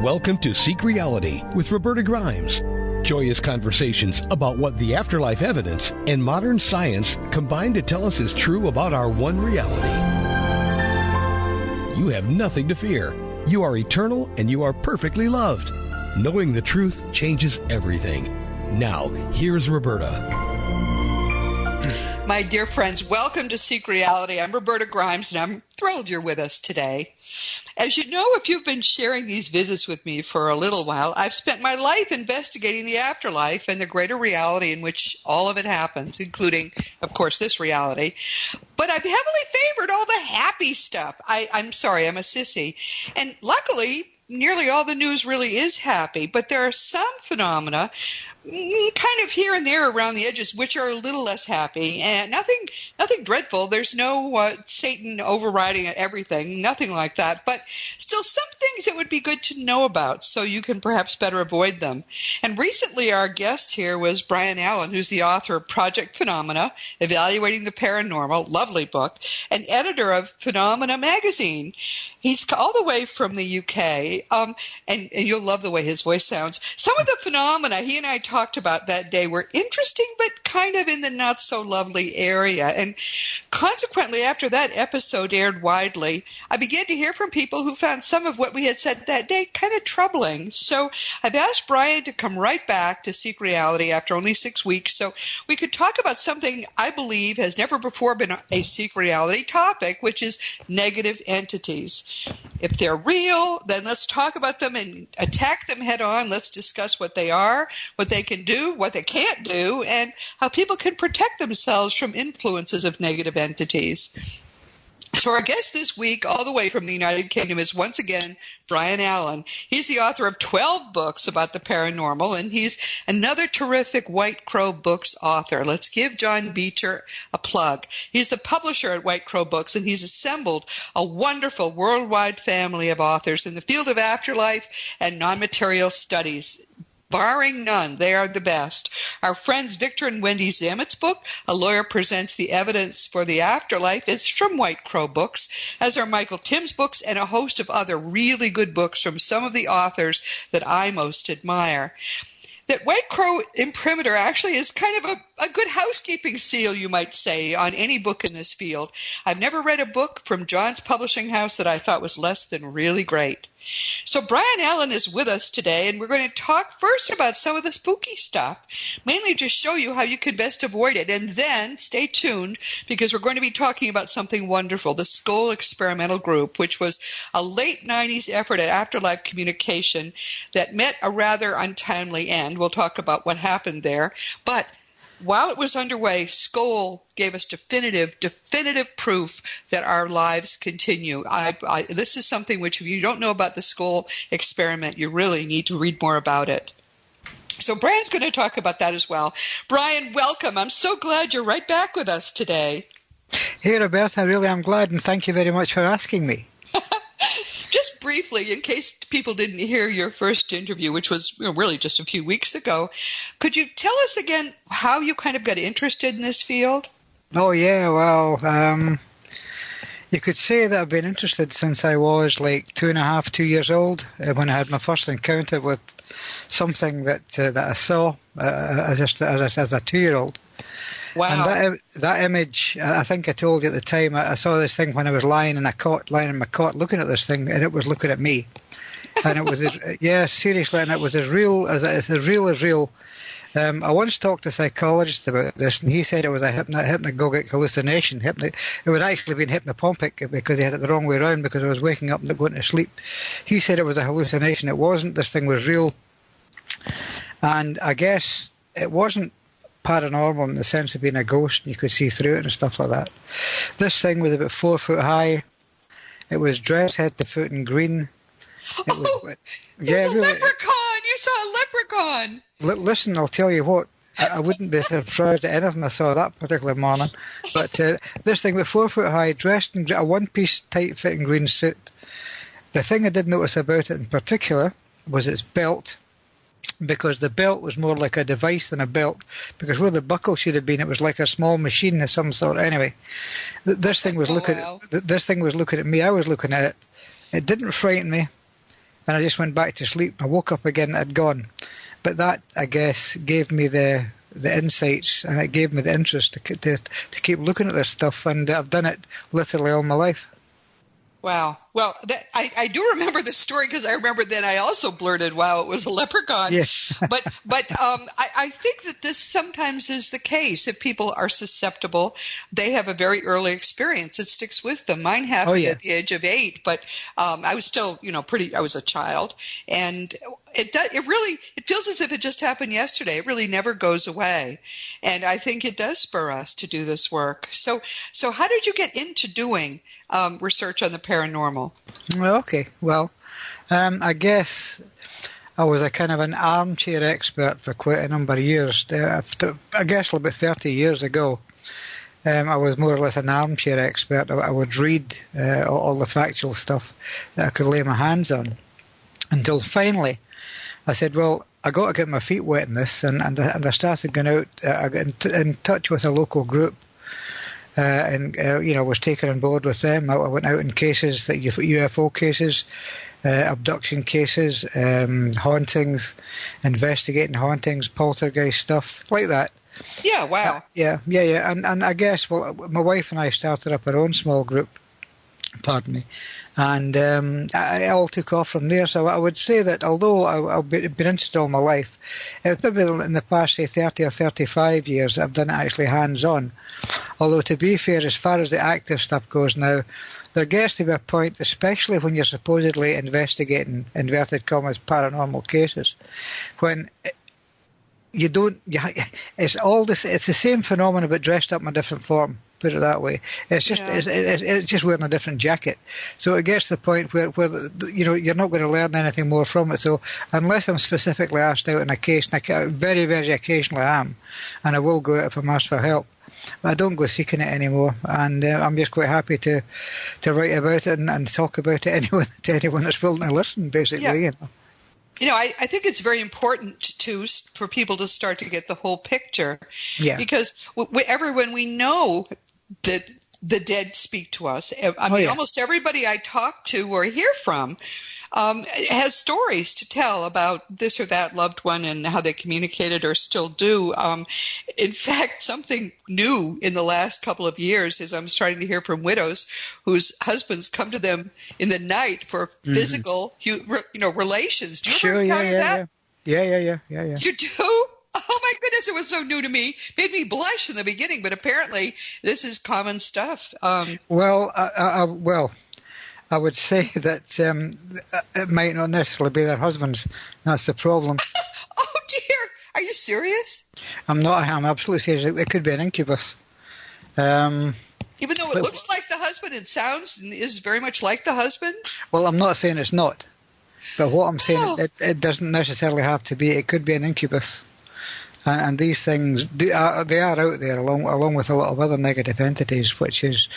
Welcome to Seek Reality with Roberta Grimes. Joyous conversations about what the afterlife evidence and modern science combine to tell us is true about our one reality. You have nothing to fear. You are eternal and you are perfectly loved. Knowing the truth changes everything. Now, here's Roberta. My dear friends, welcome to Seek Reality. I'm Roberta Grimes, and I'm thrilled you're with us today. As you know, if you've been sharing these visits with me for a little while, I've spent my life investigating the afterlife and the greater reality in which all of it happens, including, of course, this reality. But I've heavily favored all the happy stuff. I'm sorry, I'm a sissy. And luckily, nearly all the news really is happy, but there are some phenomena kind of here and there around the edges which are a little less happy, and nothing dreadful. There's no Satan overriding everything, nothing like that, but still some things that would be good to know about so you can perhaps better avoid them. And recently our guest here was Brian Allan, who's the author of Project Phenomena, Evaluating the Paranormal, lovely book, and editor of Phenomena magazine. He's all the way from the UK, and you'll love the way his voice sounds. Some of the phenomena he and I talked about that day were interesting, but kind of in the not-so-lovely area. And consequently, after that episode aired widely, I began to hear from people who found some of what we had said that day kind of troubling. So I've asked Brian to come right back to Seek Reality after only 6 weeks so we could talk about something I believe has never before been a Seek Reality topic, which is negative entities. If they're real, then let's talk about them and attack them head on. Let's discuss what they are, what they can do, what they can't do, and how people can protect themselves from influences of negative entities. So our guest this week, all the way from the United Kingdom, is once again Brian Allan. He's the author of 12 books about the paranormal, and he's another terrific White Crow Books author. Let's give John Beecher a plug. He's the publisher at White Crow Books, and he's assembled a wonderful worldwide family of authors in the field of afterlife and non-material studies. Barring none, they are the best. Our friends Victor and Wendy Zamet's book, A Lawyer Presents the Evidence for the Afterlife, is from White Crow Books, as are Michael Tim's books and a host of other really good books from some of the authors that I most admire. That White Crow imprimatur actually is kind of a good housekeeping seal, you might say, on any book in this field. I've never read a book from John's publishing house that I thought was less than really great. So Brian Allan is with us today, and we're going to talk first about some of the spooky stuff, mainly to show you how you can best avoid it. And then stay tuned, because we're going to be talking about something wonderful, the Skull Experimental Group, which was a late 90s effort at afterlife communication that met a rather untimely end. We'll talk about what happened there. But while it was underway, Skull gave us definitive proof that our lives continue. This is something which, if you don't know about the Skull experiment, you really need to read more about it. So Brian's going to talk about that as well. Brian, welcome. I'm so glad you're right back with us today. Hey, Roberta, I really am glad, and thank you very much for asking me. Just briefly, in case people didn't hear your first interview, which was really just a few weeks ago, could you tell us again how you kind of got interested in this field? Oh, yeah, well, you could say that I've been interested since I was like 2 years old, when I had my first encounter with something that I saw as a 2-year-old. Wow. And that image, I think I told you at the time, I saw this thing when I was lying in my cot, looking at this thing, and it was looking at me. And it was, seriously, and it was as real as real. I once talked to a psychologist about this, and he said it was a hypnagogic hallucination. It would actually been hypnopompic, because he had it the wrong way around, because I was waking up and not going to sleep. He said it was a hallucination. It wasn't. This thing was real. And I guess it wasn't paranormal in the sense of being a ghost and you could see through it and stuff like that. This thing was about 4 foot high. It was dressed head to foot in green. It was, a leprechaun! You saw a leprechaun! Listen, I'll tell you what, I wouldn't be surprised at anything I saw that particular morning. But this thing was 4 foot high, dressed in a one-piece tight-fitting green suit. The thing I did notice about it in particular was its belt, because the belt was more like a device than a belt, because where the buckle should have been, it was like a small machine of some sort. Anyway, this thing was looking at me. I was looking at it. It didn't frighten me. and I just went back to sleep. I woke up again, it had gone. But that, I guess, gave me the insights, and it gave me the interest to keep looking at this stuff, and I've done it literally all my life. Wow. Well, I do remember the story because I remember then I also blurted, wow, it was a leprechaun. Yeah. but I think that this sometimes is the case. If people are susceptible, they have a very early experience. It sticks with them. Mine happened at the age of 8, but I was still, I was a child. And it feels as if it just happened yesterday. It really never goes away. And I think it does spur us to do this work. So how did you get into doing research on the paranormal? Okay, well, I guess I was a kind of an armchair expert for quite a number of years. I guess about 30 years ago, I was more or less an armchair expert. I would read all the factual stuff that I could lay my hands on, until finally I said, well, I got to get my feet wet in this, and I started going out. I got in touch with a local group. And was taken on board with them. I went out in cases, UFO cases, abduction cases, hauntings, investigating hauntings, poltergeist stuff like that. Yeah, wow. Yeah. And I guess, well, my wife and I started up our own small group. Pardon me. And it all took off from there. So I would say that although I've been interested all my life, it's maybe in the past, say, 30 or 35 years, I've done it actually hands-on. Although, to be fair, as far as the active stuff goes now, there gets to be a point, especially when you're supposedly investigating, inverted commas, paranormal cases, when you don't, it's the same phenomenon but dressed up in a different form. Put it that way. It's just it's just wearing a different jacket. So it gets to the point where you're not going to learn anything more from it. So unless I'm specifically asked out in a case, and I very, very occasionally am, and I will go out if I'm asked for help, but I don't go seeking it anymore. And I'm just quite happy to write about it and talk about it to anyone that's willing to listen, basically. Yeah. I think it's very important for people to start to get the whole picture. Yeah. Because when we know that the dead speak to us, almost everybody I talk to or hear from has stories to tell about this or that loved one and how they communicated or still do. In fact, something new in the last couple of years is I'm starting to hear from widows whose husbands come to them in the night for physical, relations. Do you ever encounter that? Yeah. You do? Oh my goodness, it was so new to me. Made me blush in the beginning, but apparently this is common stuff. I would say that it might not necessarily be their husbands. That's the problem. Oh dear, are you serious? I'm absolutely serious. It could be an incubus. Even though it looks like the husband, it sounds and is very much like the husband? Well, I'm not saying it's not. But what I'm saying, it doesn't necessarily have to be. It could be an incubus. And these things, they are out there along with a lot of other negative entities, which is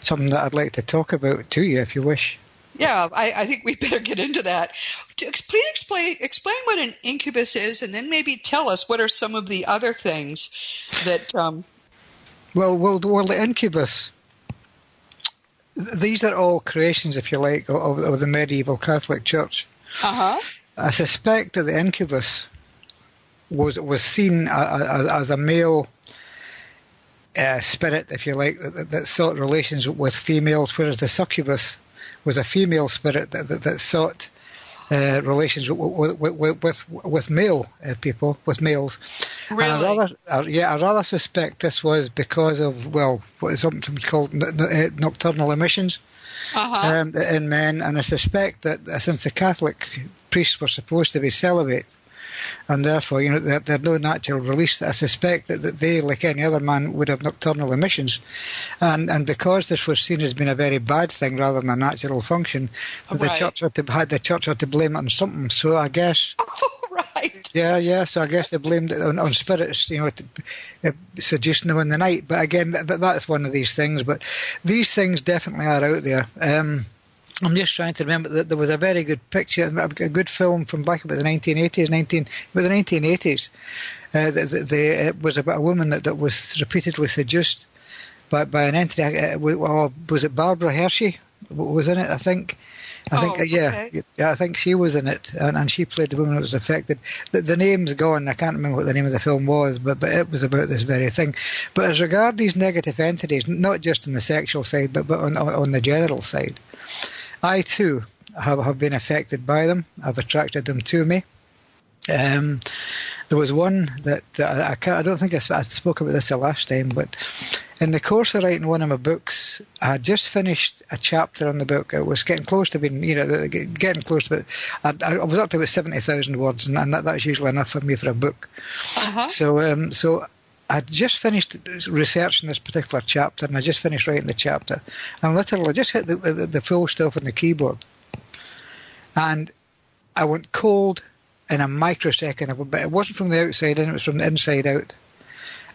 something that I'd like to talk about to you if you wish. Yeah, I think we better get into that. Please explain what an incubus is, and then maybe tell us what are some of the other things that... Well, the incubus, these are all creations, if you like, of the medieval Catholic Church. Uh-huh. I suspect that the incubus was seen as a male spirit, if you like, that sought relations with females, whereas the succubus was a female spirit that sought relations with male people, with males. Really? I rather suspect this was because of, what is sometimes called nocturnal emissions in men, and I suspect that since the Catholic priests were supposed to be celibate, and therefore, they're no natural release, I suspect that they, like any other man, would have nocturnal emissions. And because this was seen as being a very bad thing rather than a natural function, the church had to blame it on something. So I guess... Oh, right. Yeah, so I guess they blamed it on spirits, seducing them in the night. But again, that's one of these things. But these things definitely are out there. I'm just trying to remember that there was a very good picture, a good film from back about the 1980s. It was about a woman that was repeatedly seduced by an entity. Was it Barbara Hershey? was in it, I think. Okay. Yeah, I think she was in it, and she played the woman that was affected. The name's gone. I can't remember what the name of the film was, but it was about this very thing. But as regard these negative entities, not just on the sexual side, but on the general side, I too have been affected by them. I've attracted them to me. There was one that I don't think I spoke about this the last time, but in the course of writing one of my books, I had just finished a chapter on the book. It was getting close to being, getting close to it. I was up to about 70,000 words, and that's usually enough for me for a book. Uh-huh. So I'd just finished researching this particular chapter, and I just finished writing the chapter, and literally just hit the full stop on the keyboard, and I went cold in a microsecond, but it wasn't from the outside in, it was from the inside out.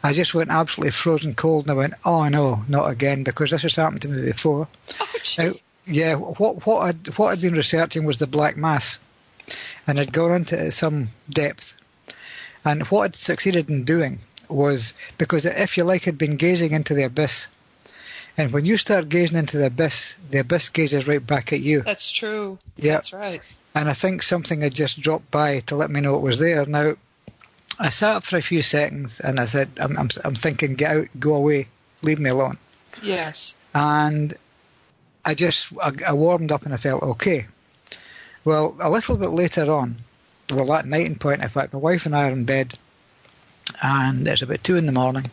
I just went absolutely frozen cold, and I went, oh no, not again, because this has happened to me before. Oh, yeah, what I'd been researching was the Black Mass, and I'd gone into some depth. And what I'd succeeded in doing was, because if you like, I'd been gazing into the abyss. And when you start gazing into the abyss gazes right back at you. That's true. Yeah. That's right. And I think something had just dropped by to let me know it was there. Now, I sat up for a few seconds and I said, I'm thinking, get out, go away, leave me alone. Yes. And I warmed up and I felt okay. Well, a little bit later on, well, that night in point, in fact, my wife and I are in bed, and it's about 2 a.m.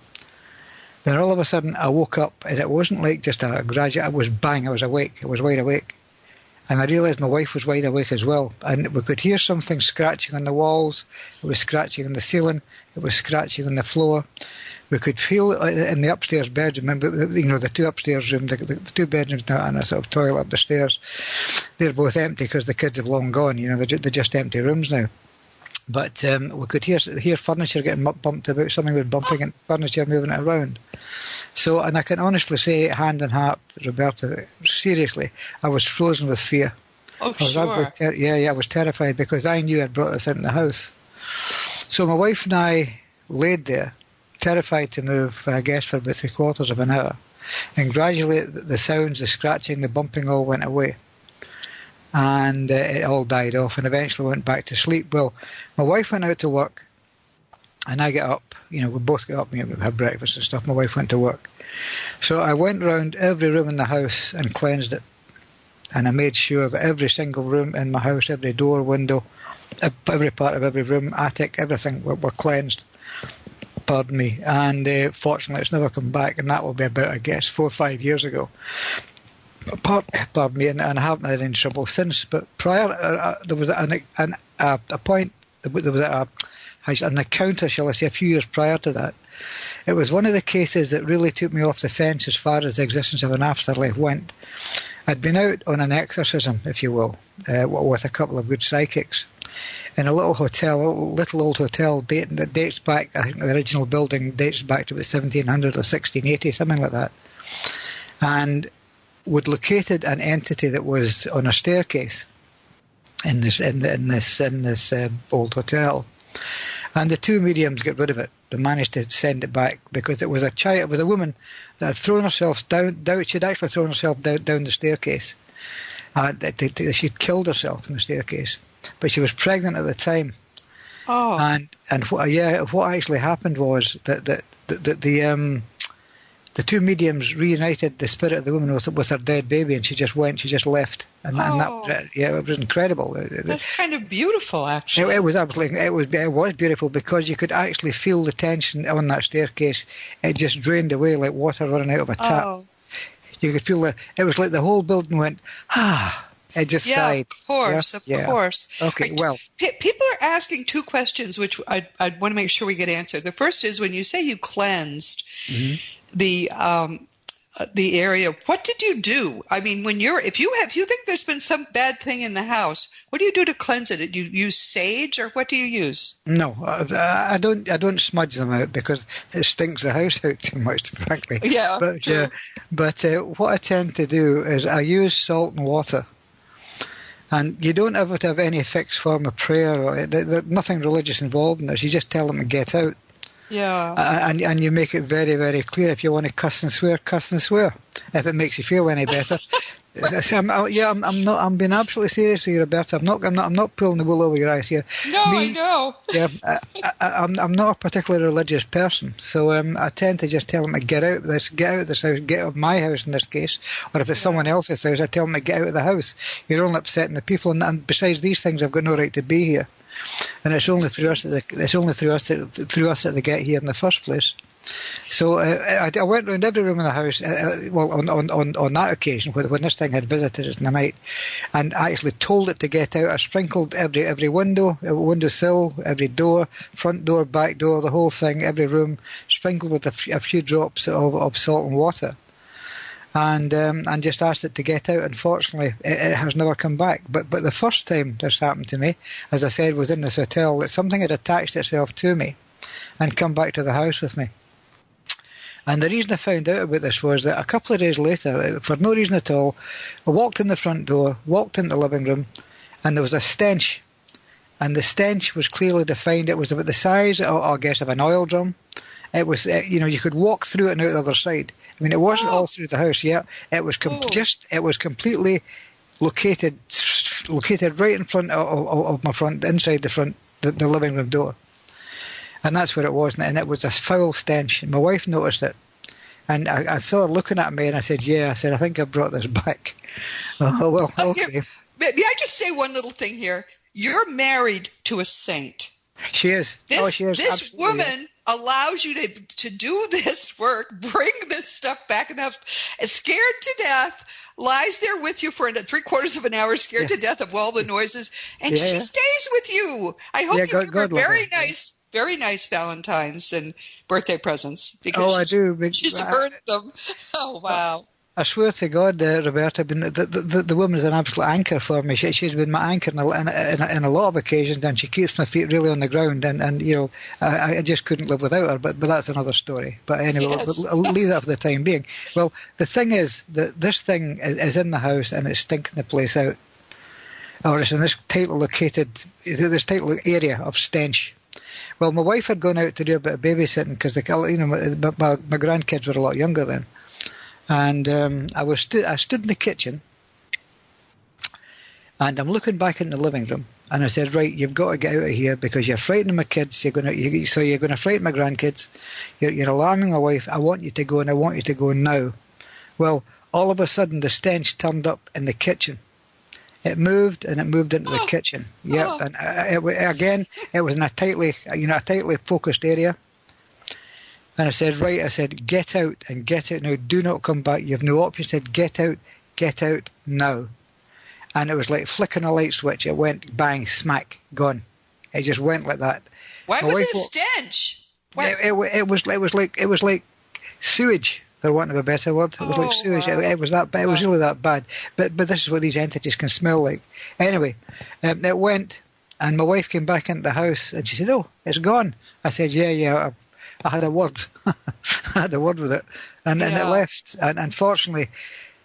Then all of a sudden I woke up, and it wasn't like just a gradual, I was awake, I was wide awake. And I realised my wife was wide awake as well. And we could hear something scratching on the walls. It was scratching on the ceiling. It was scratching on the floor. We could feel it in the upstairs bedroom. The two upstairs rooms, the two bedrooms now, and a sort of toilet up the stairs. They're both empty because the kids have long gone. They're just empty rooms now. But we could hear furniture getting bumped about. Something was bumping and furniture moving it around. So, and I can honestly say, hand on heart, Roberta, seriously, I was frozen with fear. Oh, sure. I was terrified because I knew I'd brought this into the house. So my wife and I laid there, terrified to move, I guess, for about 3/4 of an hour. And gradually the sounds, the scratching, the bumping all went away. And it all died off, and eventually went back to sleep. Well, my wife went out to work, and I get up. We both get up, we had breakfast and stuff. My wife went to work. So I went round every room in the house and cleansed it. And I made sure that every single room in my house, every door, window, every part of every room, attic, everything were cleansed. Pardon me. And fortunately, it's never come back, and that will be about, I guess, 4 or 5 years ago. Pardon me, and I haven't had any trouble since. But prior, there was a point, there was an encounter, shall I say, a few years prior to that. It was one of the cases that really took me off the fence as far as the existence of an afterlife went. I'd been out on an exorcism, if you will, with a couple of good psychics in a little old hotel that dates back, I think the original building dates back to about 1700 or 1680, something like that. And we'd located an entity that was on a staircase in this old hotel. And the two mediums got rid of it. They managed to send it back because it was a woman that had thrown herself down. She'd actually thrown herself down the staircase. She'd killed herself in the staircase, but she was pregnant at the time. Oh. And what actually happened was that the two mediums reunited the spirit of the woman with her dead baby, and she just left, and that was it. Yeah, it was incredible. That's kind of beautiful, actually. It was absolutely, it was beautiful because you could actually feel the tension on that staircase. It just drained away like water running out of a tap. Oh. You could feel it was like the whole building went, it just sighed. Of course. Okay, well. People are asking two questions, which I'd want to make sure we get answered. The first is, when you say you cleansed the area, what did you do? I mean, if you think there's been some bad thing in the house, what do you do to cleanse it? Do you use sage, or what do you use? No, I don't smudge them out because it stinks the house out too much, frankly. Yeah. But what I tend to do is I use salt and water. And you don't have to have any fixed form of prayer, or there's nothing religious involved in this. You just tell them to get out. Yeah. And you make it very, very clear. If you want to cuss and swear, cuss and swear. If it makes you feel any better. I'm being absolutely serious here, Roberta. I'm not pulling the wool over your eyes here. No, I know. Yeah, I'm not a particularly religious person, so I tend to just tell them to get out of this house, get out of my house in this case, or if it's someone else's house, I tell them to get out of the house. You're only upsetting the people, and besides these things, I've got no right to be here. And it's only through us that they get here in the first place. So I went around every room in the house. On that occasion when this thing had visited us in the night, and I actually told it to get out. I sprinkled every window, windowsill, every door, front door, back door, the whole thing, every room, sprinkled with a few drops of salt and water. And just asked it to get out. Unfortunately, it has never come back. But the first time this happened to me, as I said, was in this hotel. That something had attached itself to me and come back to the house with me. And the reason I found out about this was that a couple of days later, for no reason at all, I walked in the front door, walked into the living room, and there was a stench. And the stench was clearly defined. It was about the size, I guess, of an oil drum. It was, you could walk through it and out the other side. I mean, it wasn't all through the house yet. It was it was completely located right in front of my front, inside the living room door. And that's where it was, and it was a foul stench. And my wife noticed it, and I saw her looking at me, and I said, I think I brought this back. Oh, well, okay. May I just say one little thing here? You're married to a saint. She is. She is. This woman allows you to do this work, bring this stuff back in the house, scared to death, lies there with you for 3/4 of an hour, scared to death of all the noises, and she stays with you. I hope you give her very nice Valentine's and birthday presents. Because I do. She's earned them. Oh, wow. I swear to God, Roberta, the woman is an absolute anchor for me. She's been my anchor in a lot of occasions, and she keeps my feet really on the ground. And I just couldn't live without her. But that's another story. But anyway, I'll leave that for the time being. Well, the thing is that this thing is in the house, and it's stinking the place out. Or it's in this tightly area of stench. Well, my wife had gone out to do a bit of babysitting because my grandkids were a lot younger then. And I stood in the kitchen, and I'm looking back in the living room, and I said, right, you've got to get out of here because you're frightening my kids. You're going to frighten my grandkids. You're alarming my wife. I want you to go, and I want you to go now. Well, all of a sudden, the stench turned up in the kitchen. It moved, and it moved into the kitchen. Yep, and it was in a tightly focused area. And I said, get out and get out now. Do not come back. You have no option. I said, get out now. And it was like flicking a light switch. It went bang, smack, gone. It just went like that. Why was it a stench? It was like sewage, for want of a better word. It was like sewage. Wow. It was that bad. It was really that bad. But this is what these entities can smell like. Anyway, it went, and my wife came back into the house, and she said, "Oh, it's gone." I said, "Yeah. I had a word. I had a word with it, and it left. And unfortunately,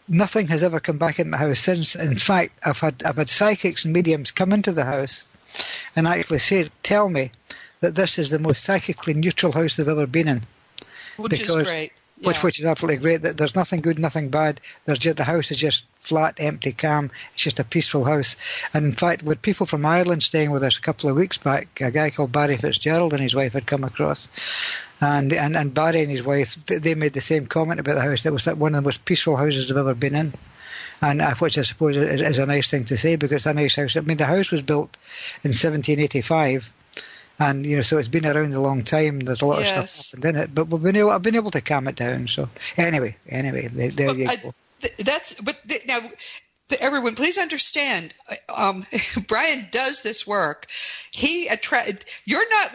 nothing has ever come back in the house since. In fact, I've had psychics and mediums come into the house and actually tell me that this is the most psychically neutral house they've ever been in. Which is great. Yeah. Which is absolutely great. That there's nothing good, nothing bad. The house is just flat, empty, calm. It's just a peaceful house. And in fact, with people from Ireland staying with us a couple of weeks back, a guy called Barry Fitzgerald and his wife had come across, and Barry and his wife, they made the same comment about the house. It was one of the most peaceful houses they've ever been in. And which I suppose is a nice thing to say because it's a nice house. I mean, the house was built in 1785. And so it's been around a long time. There's a lot of stuff happened in it, but I've been able to calm it down. So anyway, there you go. Now, everyone, please understand. Brian does this work. You're not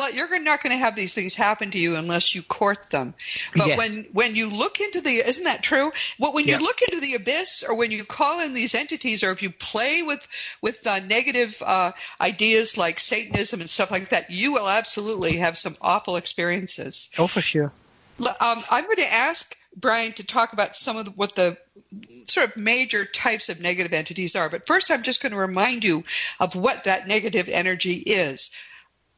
going to have these things happen to you unless you court them. But when you look into isn't that true? Well, when you look into the abyss, or when you call in these entities, or if you play with negative ideas like Satanism and stuff like that, you will absolutely have some awful experiences. Oh, for sure. I'm going to ask Brian to talk about some of what the sort of major types of negative entities are. But first, I'm just going to remind you of what that negative energy is.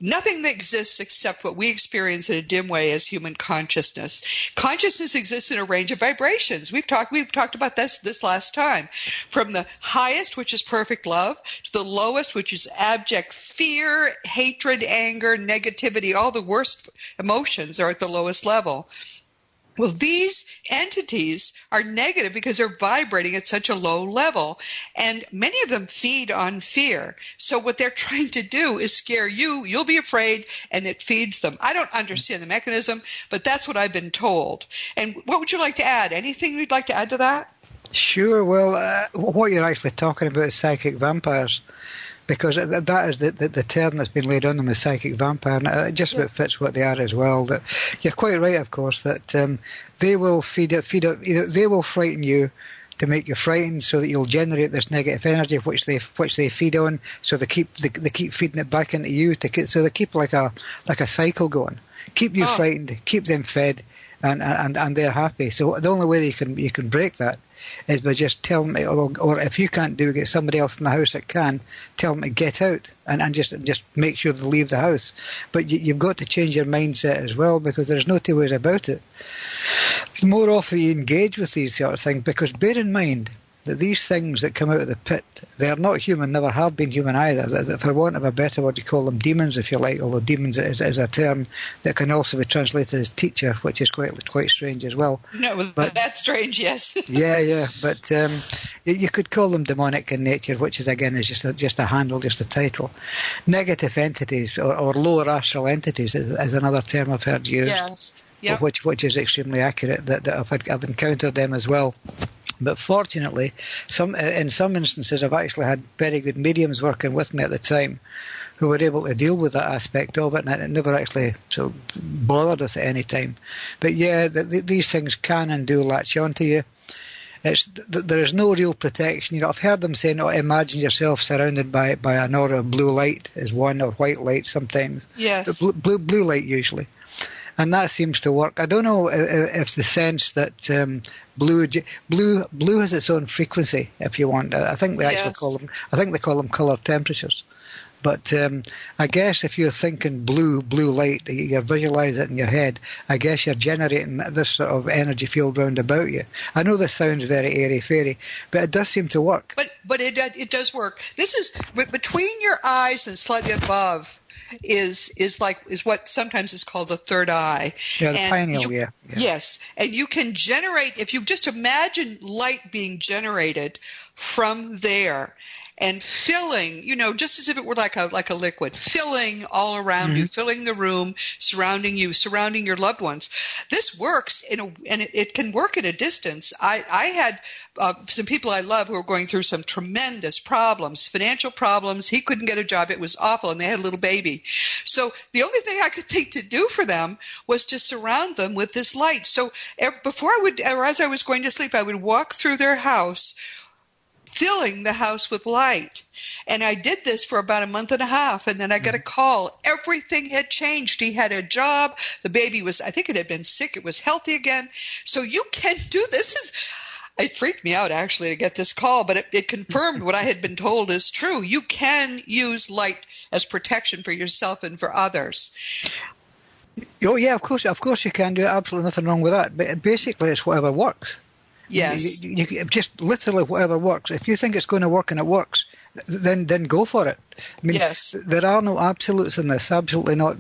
nothing that exists except what we experience in a dim way as human consciousness. Consciousness exists in a range of vibrations. We've talked about this last time. From the highest, which is perfect love, to the lowest, which is abject fear, hatred, anger, negativity. All the worst emotions are at the lowest level. Well, these entities are negative because they're vibrating at such a low level, and many of them feed on fear. So what they're trying to do is scare you. You'll be afraid, and it feeds them. I don't understand the mechanism, but that's what I've been told. And what would you like to add? Anything you'd like to add to that? Sure. Well, what you're actually talking about is psychic vampires. Because that is the term that's been laid on them, is psychic vampire, and it just about fits what they are as well. That you're quite right, of course, that they will they will frighten you to make you frightened, so that you'll generate this negative energy which they feed on. So they keep feeding it back into you. So they keep like a cycle going. Keep you frightened, keep them fed, and they're happy. So the only way that you can break that is by just telling me, or if you can't do it, get somebody else in the house that can, tell them to get out and just make sure they leave the house. But you've got to change your mindset as well, because there's no two ways about it. The more often you engage with these sort of things, because bear in mind that these things that come out of the pit, they are not human, never have been human either. For want of a better word, you call them demons, if you like, although demons is a term that can also be translated as teacher, which is quite strange as well. No, but that's strange, yes. yeah, but you could call them demonic in nature, which is, again, is just a handle, just a title. Negative entities or lower astral entities is another term I've heard used. Yes. Yep. Which is extremely accurate. That I've encountered them as well. But fortunately, in some instances, I've actually had very good mediums working with me at the time who were able to deal with that aspect of it, and it never actually so bothered us at any time. But yeah, these things can and do latch onto you. There is no real protection. I've heard them saying, imagine yourself surrounded by an aura of blue light is one, or white light sometimes. Yes. Blue light usually. And that seems to work. I don't know if the sense that blue has its own frequency, if you want. I think they actually call them color temperatures. But I guess if you're thinking blue light, you visualize it in your head, I guess you're generating this sort of energy field round about you. I know this sounds very airy-fairy, but it does seem to work. But it does work. This is between your eyes and slightly above is what sometimes is called the third eye. Yeah, the pineal, yeah. Yes, and you can generate, if you just imagine light being generated from there and filling, just as if it were like a liquid, filling all around you, filling the room, surrounding you, surrounding your loved ones. This works and it can work at a distance. I had some people I love who were going through some tremendous problems, financial problems. He couldn't get a job. It was awful, and they had a little baby. So the only thing I could think to do for them was to surround them with this light. So as I was going to sleep, I would walk through their house, filling the house with light. And I did this for about a month and a half, and then I got a call. Everything had changed. He had a job. The baby I think it had been sick. It was healthy again. So you can do this. It freaked me out, actually, to get this call, but it confirmed what I had been told is true. You can use light as protection for yourself and for others. Oh, yeah, of course you can do it. Absolutely nothing wrong with that. But basically, it's whatever works. Yes. You just literally whatever works. If you think it's going to work and it works, then go for it. I mean, yes. There are no absolutes in this, absolutely not,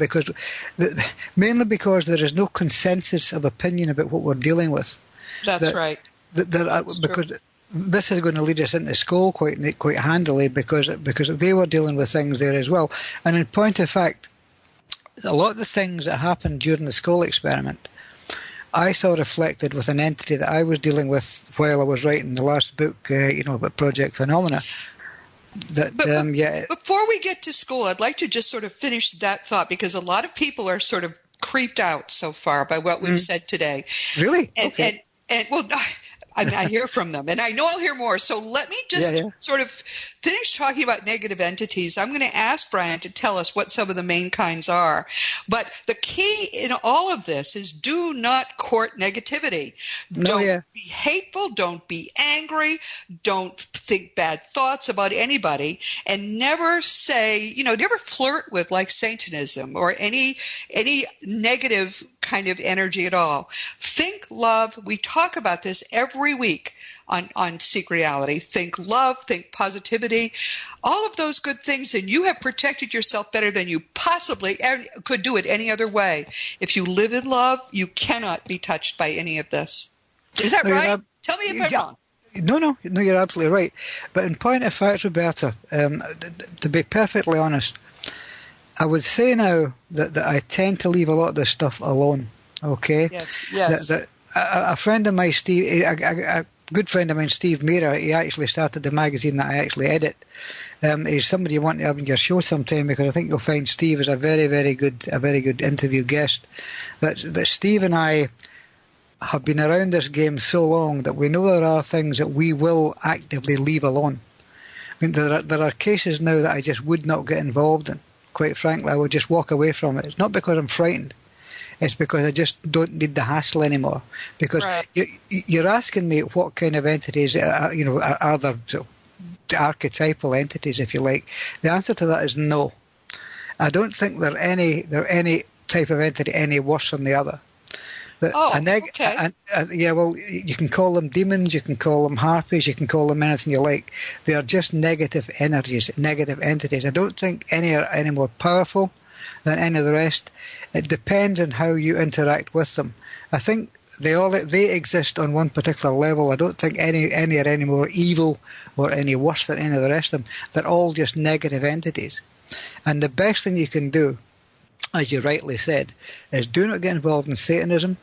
mainly because there is no consensus of opinion about what we're dealing with. That's right. Because this is going to lead us into school quite handily, because they were dealing with things there as well. And in point of fact, a lot of the things that happened during the skull experiment, I saw reflected with an entity that I was dealing with while I was writing the last book, about Project Phenomena. Before we get to school, I'd like to just sort of finish that thought, because a lot of people are sort of creeped out so far by what we've said today. Really? Okay. And I hear from them, and I know I'll hear more. So let me just sort of finish talking about negative entities. I'm going to ask Brian to tell us what some of the main kinds are. But the key in all of this is do not court negativity. Don't be hateful. Don't be angry. Don't think bad thoughts about anybody, and never say, never flirt with like Satanism or any negative kind of energy at all. Think love. We talk about this every week on Seek Reality. Think love, think positivity, all of those good things, and you have protected yourself better than you possibly could do it any other way. If you live in love, you cannot be touched by any of this. Is that right? Tell me if I'm wrong. No, you're absolutely right. But in point of fact, Roberta, to be perfectly honest, I would say now that I tend to leave a lot of this stuff alone. Okay. Yes. A friend of mine, Steve, a good friend of mine, Steve Mera, he actually started the magazine that I actually edit. He's somebody you want to have on your show sometime, because I think you'll find Steve is a very, very good interview guest. That Steve and I have been around this game so long that we know there are things that we will actively leave alone. I mean, there are cases now that I just would not get involved in. Quite frankly, I would just walk away from it. It's not because I'm frightened. It's because I just don't need the hassle anymore. Because you're asking me what kind of entities are there, sort of archetypal entities, if you like. The answer to that is no. I don't think they're any type of entity any worse than the other. Okay. Well, you can call them demons, you can call them harpies, you can call them anything you like. They are just negative energies, negative entities. I don't think any are any more powerful than any of the rest. It depends on how you interact with them. I think they exist on one particular level. I don't think any are any more evil or any worse than any of the rest of them. They're all just negative entities. And the best thing you can do, as you rightly said, is do not get involved in Satanism.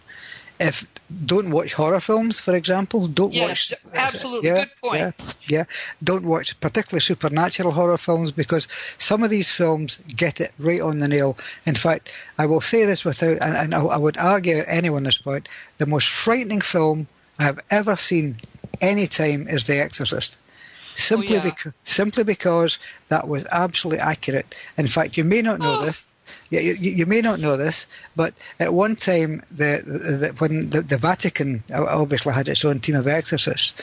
Don't watch horror films, for example. Yes, absolutely. Good point. Yeah. Don't watch particularly supernatural horror films, because some of these films get it right on the nail. In fact, I will say this and I would argue at anyone at this point, the most frightening film I have ever seen any time is The Exorcist. Simply because that was absolutely accurate. In fact, you may not know this. Yeah, you may not know this, but at one time, when the Vatican obviously had its own team of exorcists,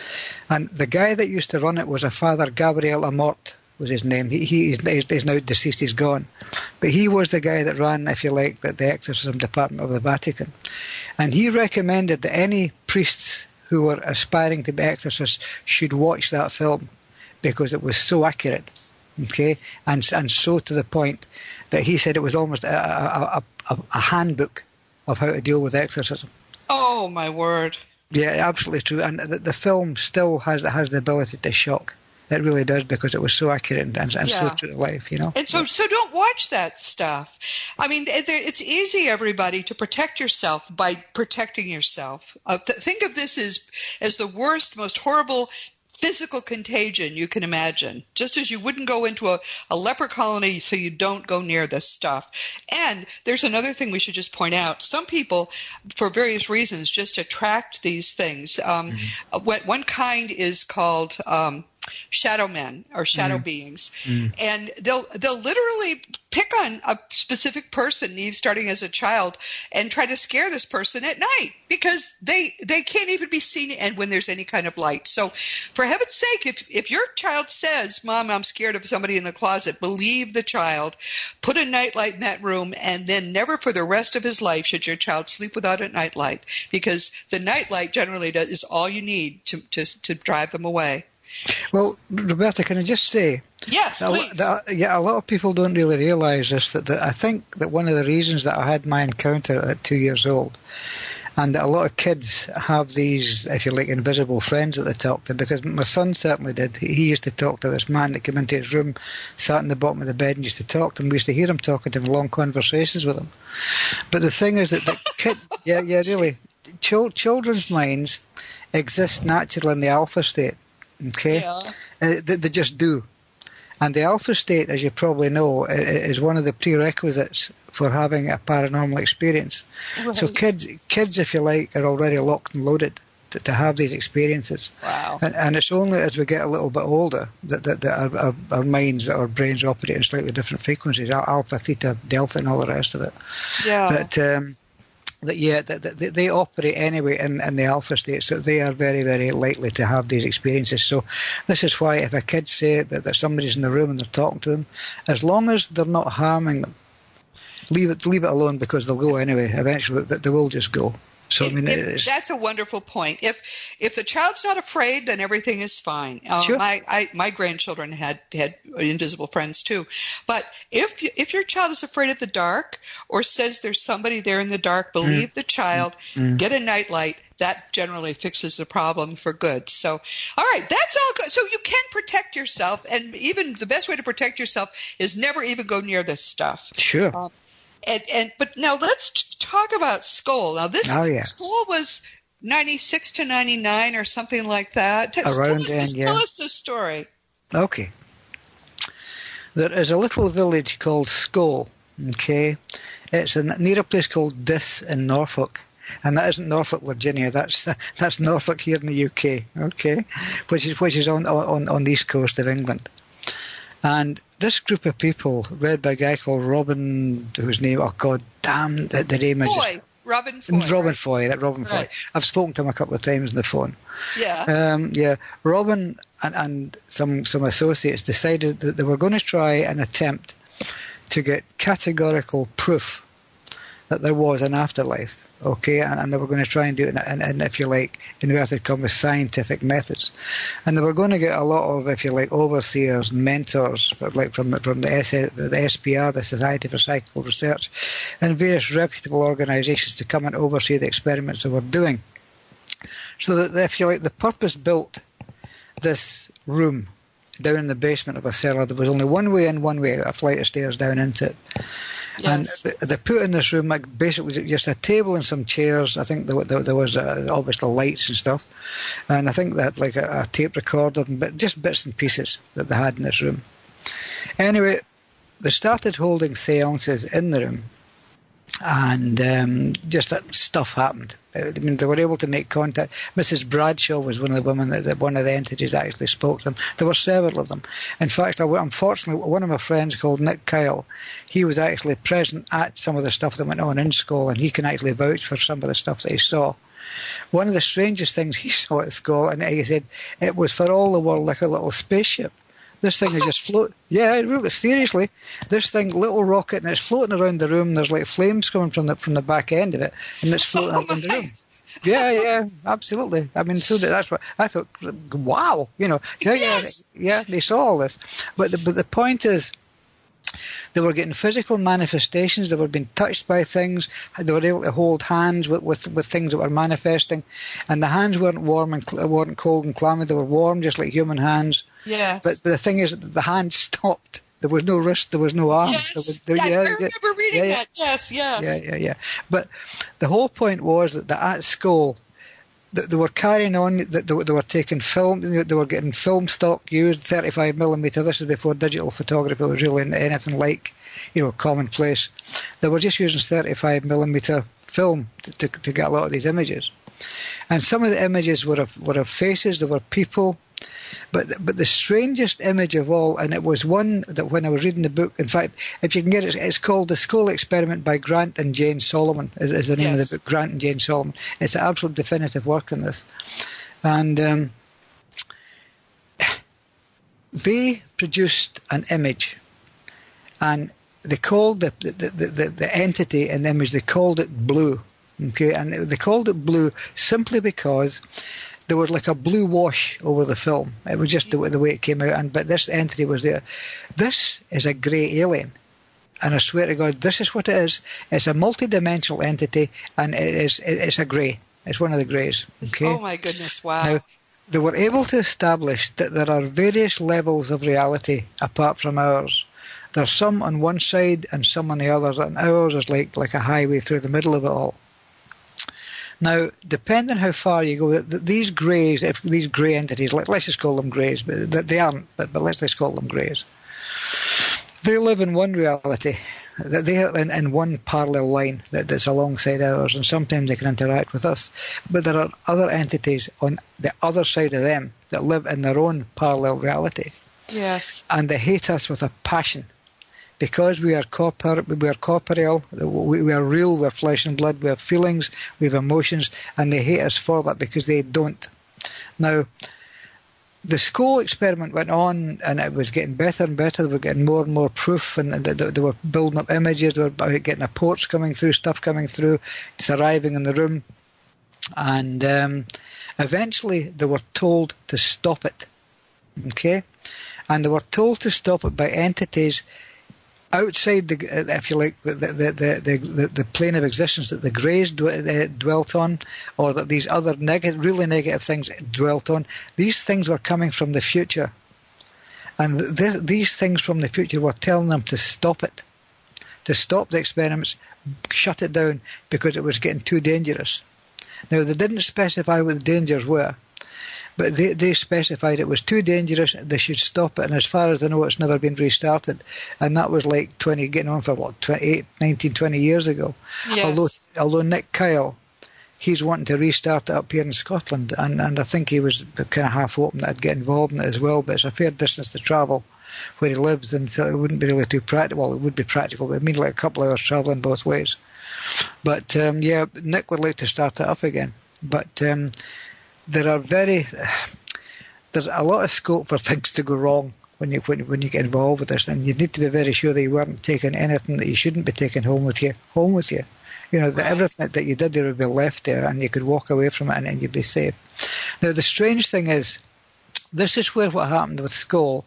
and the guy that used to run it was a Father Gabriel Amort, was his name. He's now deceased, he's gone. But he was the guy that ran, if you like, the exorcism department of the Vatican. And he recommended that any priests who were aspiring to be exorcists should watch that film, because it was so accurate, okay, and so to the point that he said it was almost a handbook of how to deal with exorcism. Oh, my word. Yeah, absolutely true. And the film still has the ability to shock. It really does, because it was so accurate and so true to life, And so don't watch that stuff. I mean, it's easy, everybody, to protect yourself by protecting yourself. Think of this as the worst, most horrible physical contagion you can imagine, just as you wouldn't go into a leper colony, so you don't go near this stuff. And there's another thing we should just point out. Some people, for various reasons, just attract these things. One kind is called shadow men or shadow beings, and they'll literally pick on a specific person, Eve, starting as a child, and try to scare this person at night, because they can't even be seen and when there's any kind of light. So for heaven's sake, if your child says, "Mom, I'm scared of somebody in the closet," believe the child, put a nightlight in that room, and then never for the rest of his life should your child sleep without a nightlight, because the nightlight generally is all you need to drive them away. Well, Roberta, can I just say? Yes, please. A lot of people don't really realise this, that I think that one of the reasons that I had my encounter at 2 years old, and that a lot of kids have these, if you like, invisible friends that they talk to, because my son certainly did. He used to talk to this man that came into his room, sat in the bottom of the bed and used to talk to him. We used to hear him talking to him, long conversations with him. But the thing is that really, children's minds exist naturally in the alpha state. Okay, they just do. And the alpha state, as you probably know, is one of the prerequisites for having a paranormal experience. Right. So kids, if you like, are already locked and loaded. to have these experiences. Wow. And it's only as we get a little bit older that our minds, our brains operate in slightly different frequencies, alpha, theta, delta, and all the rest of it. Yeah. That they operate anyway in the alpha state, so they are very, very likely to have these experiences. So this is why if a kid say that somebody's in the room and they're talking to them, as long as they're not harming them, leave it alone, because they'll go anyway. Eventually, they will just go. So that's a wonderful point. If the child's not afraid, then everything is fine. Sure. My grandchildren had invisible friends too. But if your child is afraid of the dark or says there's somebody there in the dark, believe the child. Get a nightlight. That generally fixes the problem for good. So, all right, that's all good. So you can protect yourself, and even the best way to protect yourself is never even go near this stuff. Sure. But now let's talk about Skoll. Now this Skoll was 96 to 99 or something like that. Tell us this story. Okay. There is a little village called Skoll. Okay, it's near a place called Dis in Norfolk. And that isn't Norfolk, Virginia. That's Norfolk here in the UK. Okay, which is on the east coast of England. And this group of people, led by a guy called Robin, whose name, oh God damn, the name is Robin Foy. Robin Foy. I've spoken to him a couple of times on the phone. Yeah. Robin and some associates decided that they were going to try and attempt to get categorical proof that there was an afterlife. Okay, and they were going to try and do it in if you like, inverted commas, scientific methods. And they were going to get a lot of, if you like, overseers, mentors, like from the SPR, the Society for Psychical Research, and various reputable organisations to come and oversee the experiments they were doing. So that, if you like, the purpose-built this room down in the basement of a cellar. There was only one way in, one way out, a flight of stairs down into it. Yes. And they put in this room, like, basically just a table and some chairs. I think there was obviously lights and stuff. And I think that like a tape recorder, and just bits and pieces that they had in this room. Anyway, they started holding seances in the room. And just that stuff happened. I mean, they were able to make contact. Mrs. Bradshaw was one of the women that one of the entities actually spoke to them. There were several of them. In fact, unfortunately, one of my friends called Nick Kyle, he was actually present at some of the stuff that went on in Skoll, and he can actually vouch for some of the stuff that he saw. One of the strangest things he saw at Skoll, and he said, it was for all the world like a little spaceship. This thing is just float. Yeah, really, seriously. This thing, little rocket, and it's floating around the room. There's like flames coming from the back end of it, and it's floating around the room. Yeah, absolutely. I mean, so that's what I thought. Wow, you know. Yes. Yeah, they saw all this, but the point is, they were getting physical manifestations. They were being touched by things. They were able to hold hands with things that were manifesting, and the hands weren't warm and weren't cold and clammy. They were warm, just like human hands. Yes. But the thing is, the hand stopped. There was no wrist. There was no arm. Yes. I remember reading that. Yes. Yeah. But the whole point was that at Skoll, they were carrying on. They were taking film. They were getting film stock used, 35mm. This is before digital photography was really anything like, commonplace. They were just using 35mm film to get a lot of these images. And some of the images were of faces. There were people. But the strangest image of all, and it was one that when I was reading the book, in fact, if you can get it, it's called The Skoll Experiment by Grant and Jane Solomon, is the name of the book, Grant and Jane Solomon. It's an absolute definitive work on this. And they produced an image, and they called the entity and image, they called it blue. Okay, and they called it blue simply because there was like a blue wash over the film. It was just the way it came out. But this entity was there. This is a grey alien. And I swear to God, this is what it is. It's a multidimensional entity, and it's a grey. It's one of the greys. Okay? Oh, my goodness. Wow. Now, they were able to establish that there are various levels of reality apart from ours. There's some on one side and some on the other, and ours is like a highway through the middle of it all. Now, depending how far you go, these greys, if these grey entities, let's just call them greys, but they aren't, but let's call them greys. They live in one reality, They are in one parallel line that's alongside ours, and sometimes they can interact with us. But there are other entities on the other side of them that live in their own parallel reality. Yes. And they hate us with a passion. Because we are corporeal, we are real, we're flesh and blood, we have feelings, we have emotions, and they hate us for that because they don't. Now, the school experiment went on, and it was getting better and better. They were getting more and more proof, and they were building up images. They were getting reports coming through, stuff coming through. It's arriving in the room. And eventually they were told to stop it. Okay? And they were told to stop it by entities outside the, if you like, the plane of existence that the Greys dwelt on, or that these other really negative things dwelt on. These things were coming from the future, and these things from the future were telling them to stop it, to stop the experiments, shut it down, because it was getting too dangerous. Now, they didn't specify what the dangers were, but they specified it was too dangerous, they should stop it, and as far as I know, it's never been restarted. And that was like getting on for, 19, 20 years ago. Yes. Although Nick Kyle, he's wanting to restart it up here in Scotland, and I think he was kind of half hoping that I'd get involved in it as well, but it's a fair distance to travel where he lives, and so it wouldn't be really too practical. Well, it would be practical, but it means like a couple of hours travelling both ways. But yeah, Nick would like to start it up again. But there's a lot of scope for things to go wrong when you get involved with this, and you need to be very sure that you weren't taking anything that you shouldn't be taking home with you. You know, that everything that you did there would be left there, and you could walk away from it, and you'd be safe. Now, the strange thing is, this is where what happened with Skoll,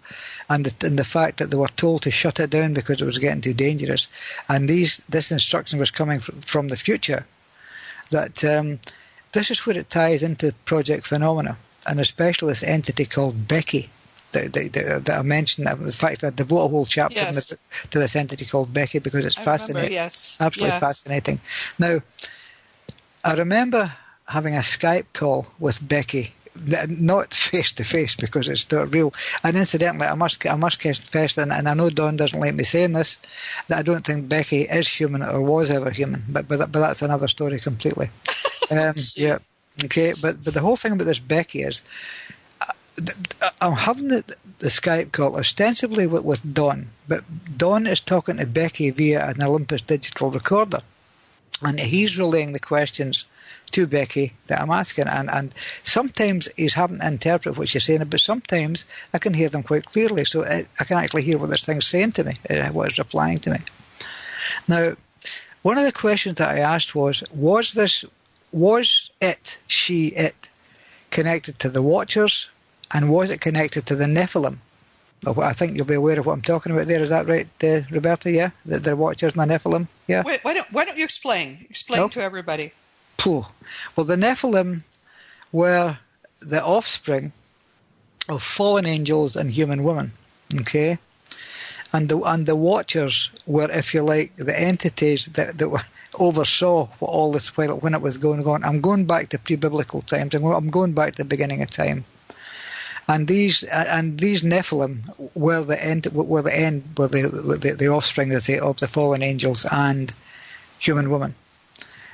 and the fact that they were told to shut it down because it was getting too dangerous, and this instruction was coming from the future. That this is where it ties into Project Phenomena, and especially this entity called Becky that I mentioned. The fact that I devote a whole chapter to this entity called Becky because it's fascinating. Absolutely fascinating. Now, I remember having a Skype call with Becky, not face to face because it's not real. And incidentally, I must confess, and I know Don doesn't like me saying this, that I don't think Becky is human or was ever human. But that's another story completely. Yeah, okay. But the whole thing about this Becky is, I'm having the Skype call ostensibly with Don, but Don is talking to Becky via an Olympus digital recorder, and he's relaying the questions to Becky that I'm asking, and sometimes he's having to interpret what she's saying, but sometimes I can hear them quite clearly, so I can actually hear what this thing's saying to me, what it's replying to me. Now, one of the questions that I asked was it connected to the Watchers, and was it connected to the Nephilim? Well, I think you'll be aware of what I'm talking about there. Is that right, Roberta? Yeah, the Watchers and the Nephilim. Yeah. Why don't you explain? Explain to everybody. Well, the Nephilim were the offspring of fallen angels and human women. Okay, and the Watchers were, if you like, the entities that oversaw all this when it was going on. I'm going back to pre-biblical times. I'm going back to the beginning of time. And these Nephilim were the offspring of the fallen angels and human women.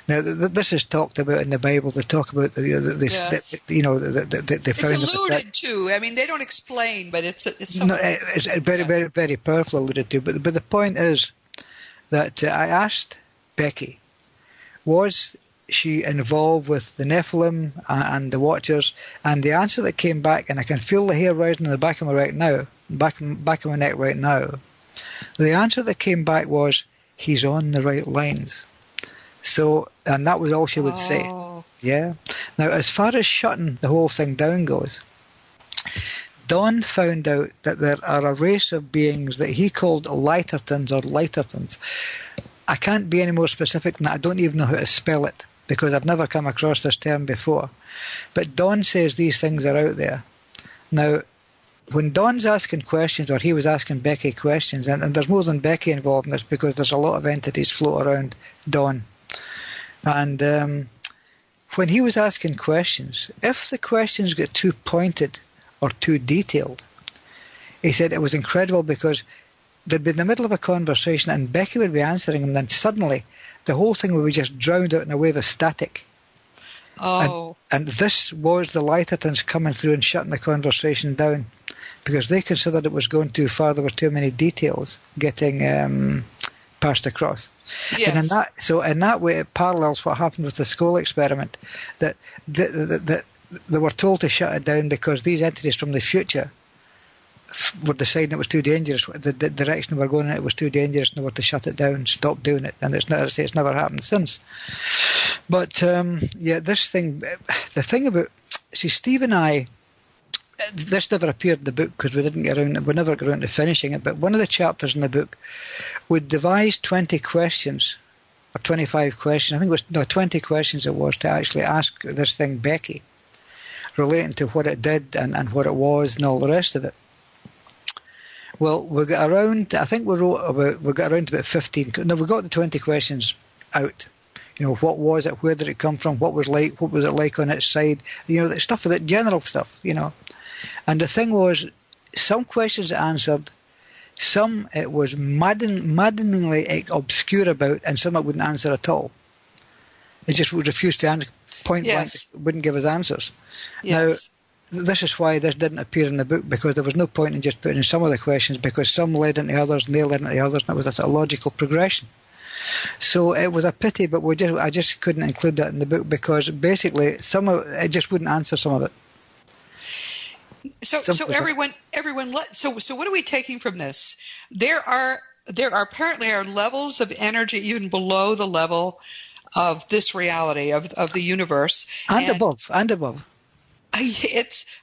Now, this is talked about in the Bible. They talk about they found it's alluded to. I mean, they don't explain, but it's very, very, very powerfully alluded to. But the point is that I asked Becky, was she involved with the Nephilim and the Watchers? And the answer that came back, and I can feel the hair rising in the back of my back of my neck right now. The answer that came back was, he's on the right lines. So, and that was all she would say. Yeah. Now, as far as shutting the whole thing down goes, Don found out that there are a race of beings that he called Lightertons or Lightertons. I can't be any more specific than that. I don't even know how to spell it, because I've never come across this term before. But Don says these things are out there. Now, when Don's asking questions, or he was asking Becky questions, and there's more than Becky involved in this because there's a lot of entities float around Don. And when he was asking questions, if the questions get too pointed or too detailed, he said it was incredible because they'd be in the middle of a conversation and Becky would be answering them, then suddenly the whole thing would be just drowned out in a wave of static. Oh. And this was the Lightertons coming through and shutting the conversation down because they considered it was going too far. There were too many details getting passed across. Yes. And in that way, it parallels what happened with the Skoll experiment, that they were told to shut it down because these entities from the future were deciding it was too dangerous. The direction they were going in, it was too dangerous, and they were to shut it down, stop doing it. And it's never happened since. But this thing, the thing about, see, Steve and I, this never appeared in the book because we never got around to finishing it. But one of the chapters in the book, we devised 20 questions or 25 questions. I think it was 20 questions it was to actually ask this thing Becky, relating to what it did and what it was and all the rest of it. Well, we got around. I think we got around to about 15. No, we got the 20 questions out. You know, what was it? Where did it come from? What was it like on its side? You know, the stuff, the general stuff. You know, and the thing was, some questions it answered, some it was maddeningly obscure about, and some it wouldn't answer at all. It just would refuse to answer. Point blank, wouldn't give us answers. Yes. Now, this is why this didn't appear in the book, because there was no point in just putting in some of the questions, because some led into others and they led into others, and it was a sort of logical progression. So it was a pity, but I just couldn't include that in the book because basically it just wouldn't answer some of it. So everyone. So what are we taking from this? There are apparently levels of energy even below the level of this reality of the universe and above.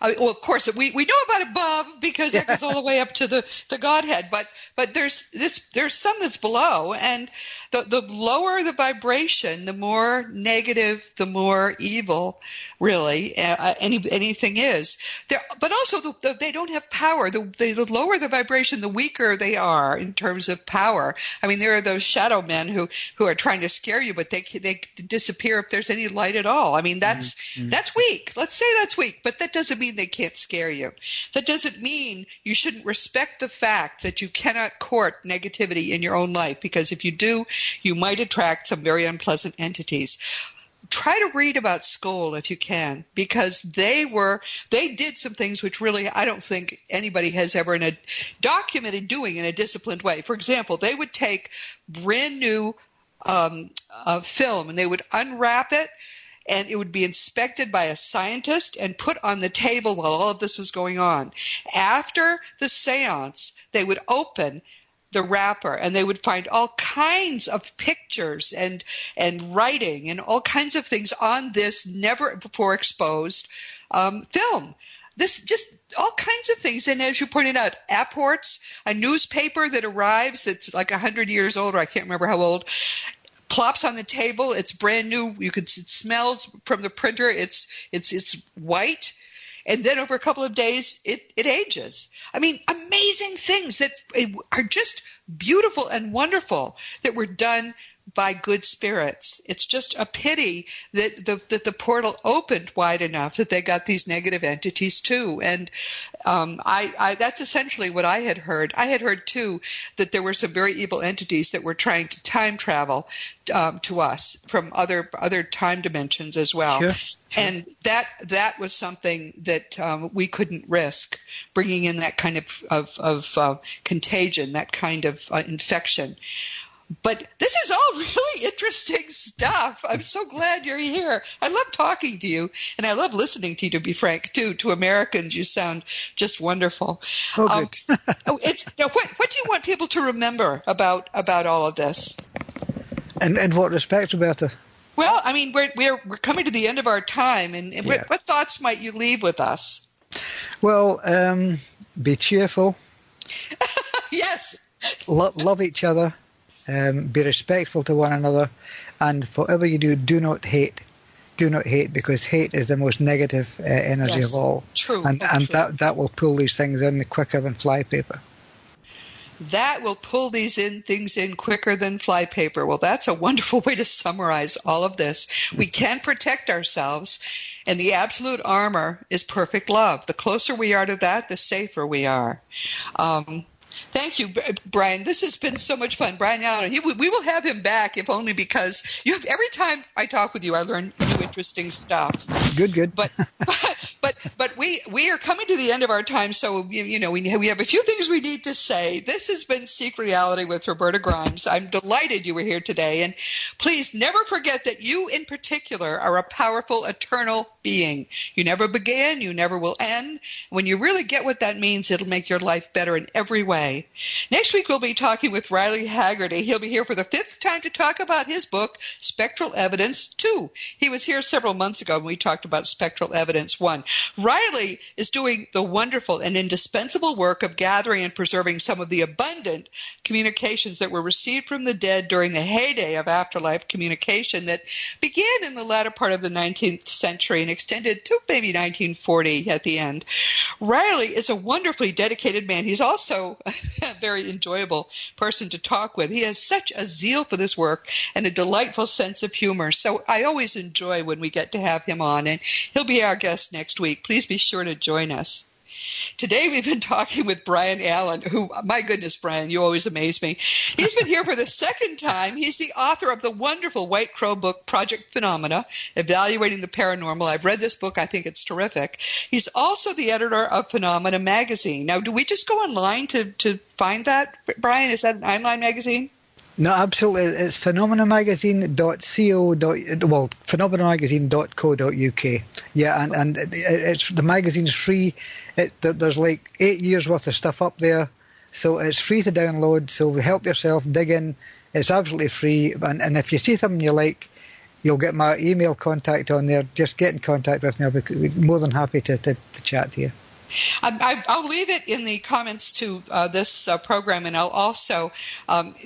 Well, of course, we know about above because that goes all the way up to the Godhead, but there's some that's below, and the lower the vibration, the more negative, the more evil, really, anything is. But also they don't have power. The lower the vibration, the weaker they are in terms of power. I mean, there are those shadow men who are trying to scare you, but they disappear if there's any light at all. I mean, that's weak. Let's say that's weak, but that doesn't mean they can't scare you. That doesn't mean you shouldn't respect the fact that you cannot court negativity in your own life, because if you do, you might attract some very unpleasant entities. Try to read about Skoll if you can, because they did some things which really I don't think anybody has ever documented doing in a disciplined way. For example, they would take brand new film and they would unwrap it, and it would be inspected by a scientist and put on the table while all of this was going on. After the seance, they would open the wrapper and they would find all kinds of pictures and writing and all kinds of things on this never before exposed film. This just all kinds of things. And as you pointed out, apports, a newspaper that arrives that's like 100 years old, or I can't remember how old, plops on the table. It's brand new. It smells from the printer. It's white. And then over a couple of days, it ages. I mean, amazing things that are just beautiful and wonderful that were done by good spirits. It's just a pity that the portal opened wide enough that they got these negative entities too. And I that's essentially what I had heard. I had heard too that there were some very evil entities that were trying to time travel to us from other time dimensions as well. Sure. And that was something that we couldn't risk, bringing in that kind of contagion, that kind of infection. But this is all really interesting stuff. I'm so glad you're here. I love talking to you, and I love listening to you, to be frank, too. To Americans, you sound just wonderful. Oh, good. What do you want people to remember about all of this? And in what respect, Roberta? Well, I mean, we're coming to the end of our time, and what thoughts might you leave with us? Well, be cheerful. Yes. Love each other. Be respectful to one another, and whatever you do, do not hate. Do not hate, because hate is the most negative energy of all. True. And that will pull these things in quicker than flypaper. That will pull these things in quicker than flypaper. Well, that's a wonderful way to summarize all of this. We can protect ourselves, and the absolute armor is perfect love. The closer we are to that, the safer we are. Thank you, Brian. This has been so much fun. Brian Allan, we will have him back, if only because every time I talk with you, I learn new interesting stuff. Good. But we are coming to the end of our time, so we have a few things we need to say. This has been Seek Reality with Roberta Grimes. I'm delighted you were here today, and please never forget that you in particular are a powerful, eternal being. You never began, you never will end. When you really get what that means, it'll make your life better in every way. Next week, we'll be talking with Riley Haggerty. He'll be here for the 5th time to talk about his book, Spectral Evidence 2. He was here several months ago when we talked about Spectral Evidence 1. Riley is doing the wonderful and indispensable work of gathering and preserving some of the abundant communications that were received from the dead during the heyday of afterlife communication that began in the latter part of the 19th century and extended to maybe 1940 at the end. Riley is a wonderfully dedicated man. He's also a very enjoyable person to talk with. He has such a zeal for this work and a delightful sense of humor. So I always enjoy when we get to have him on, and he'll be our guest next week. Please be sure to join us. Today we've been talking with Brian Allan, who, my goodness, Brian, you always amaze me. He's been here for the 2nd time. He's the author of the wonderful White Crow book, Project Phenomena, Evaluating the Paranormal. I've read this book. I think it's terrific. He's also the editor of Phenomena magazine. Now, do we just go online to find that, Brian? Is that an online magazine? No, absolutely. It's phenomenamagazine.co.uk. Yeah, and it's the magazine's free. There's like 8 years worth of stuff up there, so it's free to download. So help yourself, dig in. It's absolutely free. And if you see something you like, you'll get my email contact on there. Just get in contact with me. I'll be more than happy to chat to you. I'll leave it in the comments to this program, and I'll also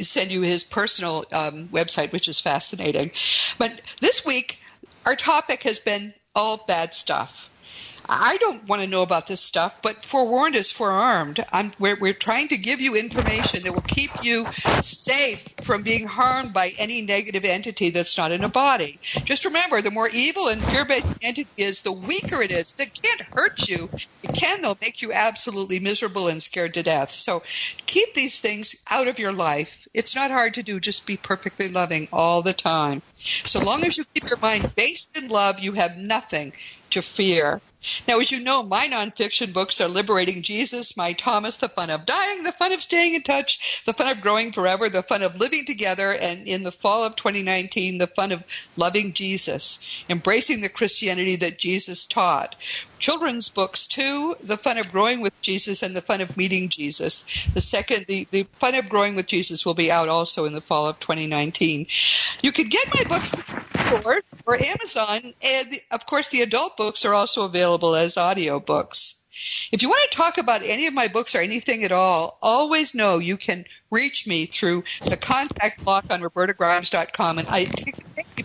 send you his personal website, which is fascinating. But this week, our topic has been all bad stuff. I don't want to know about this stuff, but forewarned is forearmed. We're trying to give you information that will keep you safe from being harmed by any negative entity that's not in a body. Just remember, the more evil and fear-based the entity is, the weaker it is. That can't hurt you. It can, though, make you absolutely miserable and scared to death. So keep these things out of your life. It's not hard to do. Just be perfectly loving all the time. So long as you keep your mind based in love, you have nothing to fear. Now, as you know, my nonfiction books are Liberating Jesus, My Thomas, The Fun of Dying, The Fun of Staying in Touch, The Fun of Growing Forever, The Fun of Living Together, and in the fall of 2019, The Fun of Loving Jesus, Embracing the Christianity that Jesus taught. Children's books, too, The Fun of Growing with Jesus and The Fun of Meeting Jesus. The Fun of Growing with Jesus will be out also in the fall of 2019. You can get my books or Amazon, and of course the adult books are also available as audio books. If you want to talk about any of my books or anything at all, always know you can reach me through the contact block on robertagrimes.com, and I take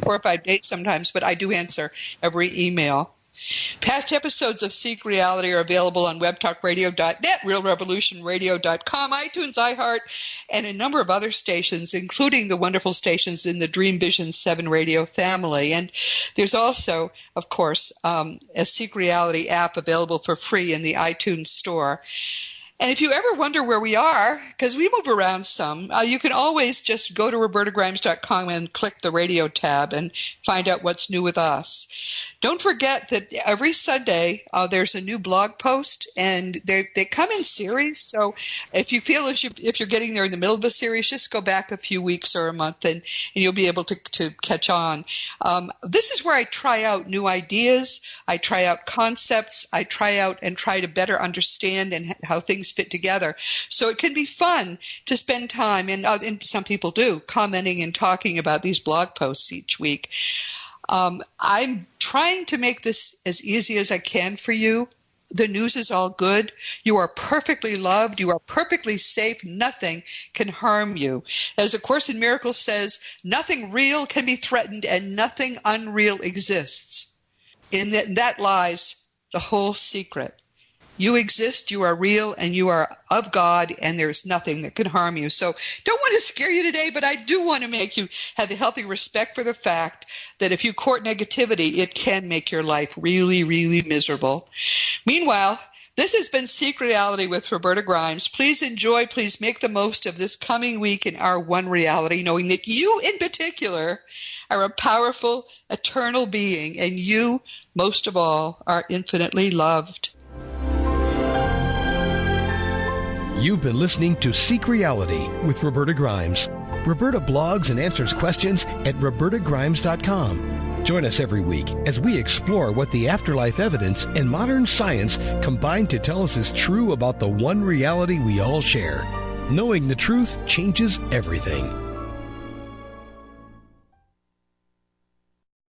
4 or 5 days sometimes, but I do answer every email. Past episodes of Seek Reality are available on webtalkradio.net, realrevolutionradio.com, iTunes, iHeart, and a number of other stations, including the wonderful stations in the Dream Vision 7 radio family. And there's also, of course, a Seek Reality app available for free in the iTunes store. And if you ever wonder where we are, because we move around some, you can always just go to robertagrimes.com and click the radio tab and find out what's new with us. Don't forget that every Sunday there's a new blog post, and they come in series. So if you feel if you're getting there in the middle of a series, just go back a few weeks or a month, and you'll be able to catch on. This is where I try out new ideas. I try out concepts. I try to better understand and how things fit together. So it can be fun to spend time, and some people do, commenting and talking about these blog posts each week. I'm trying to make this as easy as I can for you. The news is all good. You are perfectly loved. You are perfectly safe. Nothing can harm you. As A Course in Miracles says, nothing real can be threatened and nothing unreal exists. In that lies the whole secret. You exist, you are real, and you are of God, and there's nothing that can harm you. So don't want to scare you today, but I do want to make you have a healthy respect for the fact that if you court negativity, it can make your life really, really miserable. Meanwhile, This has been Seek Reality with Roberta Grimes. Please enjoy, please make the most of this coming week in our one reality, knowing that you in particular are a powerful, eternal being, and you, most of all, are infinitely loved. You've been listening to Seek Reality with Roberta Grimes. Roberta blogs and answers questions at robertagrimes.com. Join us every week as we explore what the afterlife evidence and modern science combine to tell us is true about the one reality we all share. Knowing the truth changes everything.